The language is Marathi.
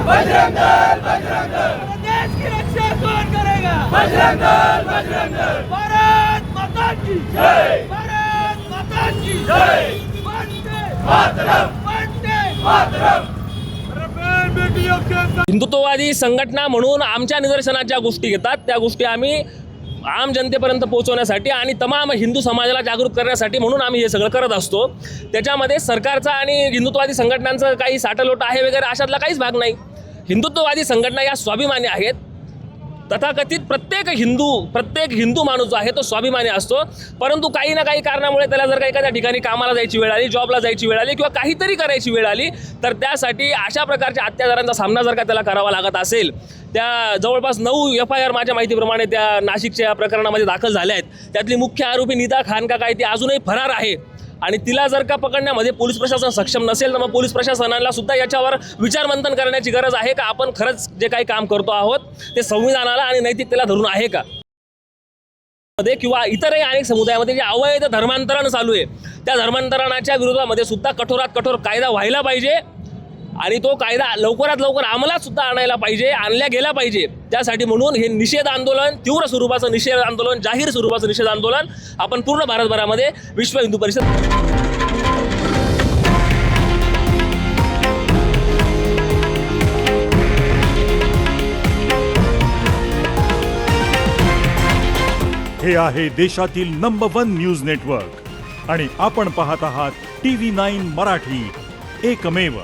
बजरंग दल, बजरंग दल। देश की रक्षा कौन करेगा? बजरंग दल, बजरंग दल। भारत माता की जय, भारत माता की जय। वंदे मातरम, वंदे मातरम। हिंदुत्ववादी संघटना म्हणून आमच्या निदर्शनात ज्या गोष्टी येतात त्या गोष्टी आम्ही आम जनतेपर्यंत पोहोचवण्यासाठी आणि तमाम हिंदू समाजाला जागरूक करण्यासाठी म्हणून आम्ही हे सगळं करत असतो। त्याच्यामध्ये सरकारचा आणि हिंदुत्ववादी संघटनांचं काही साठलोट आहे वगैरे अशातला काहीच भाग नाही। हिंदुत्ववादी संघटना या स्वाभिमानी आहेत। तथाकथित प्रत्येक हिंदू माणूस जो आहे तो स्वाभिमानी असतो, परंतु काही ना काही कारणामुळे त्याला जर का एखाद्या ठिकाणी कामाला जायची वेळ आली, जॉबला जायची वेळ आली किंवा काहीतरी करायची वेळ आली तर त्यासाठी अशा प्रकारच्या अत्याचारांचा सामना जर का त्याला करावा लागत असेल, त्या जवळपास 9 FIR माझ्या माहितीप्रमाणे त्या नाशिकच्या प्रकरणामध्ये दाखल झाल्या आहेत। त्यातली मुख्य आरोपी निदा खान का काय ती अजूनही फरार आहे आणि तिला जर का पकडण्यामध्ये पोलीस प्रशासन सक्षम नसेल तर मग पोलीस प्रशासनाला सुद्धा याच्यावर विचारमंथन करण्याची गरज आहे का आपण खरंच जे काही काम करतो आहोत ते संविधानाला आणि नैतिकतेला धरून आहे का मध्ये किंवा इतरही अनेक समुदायामध्ये जे अवैध धर्मांतरण चालू आहे त्या धर्मांतरणाच्या विरोधामध्ये सुद्धा कठोरात कठोर कायदा व्हायला पाहिजे आणि तो कायदा लवकरात लवकर अंमलात सुद्धा आणायला पाहिजे, आणल्या गेला पाहिजे। त्यासाठी म्हणून हे निषेध आंदोलन, तीव्र स्वरूपाचं निषेध आंदोलन, जाहीर स्वरूपाचं निषेध आंदोलन आपण पूर्ण भारतभरामध्ये विश्व हिंदू परिषद हे आहे देशातील नंबर 1 न्यूज नेटवर्क आणि आपण पाहत आहात TV9 मराठी, एकमेव।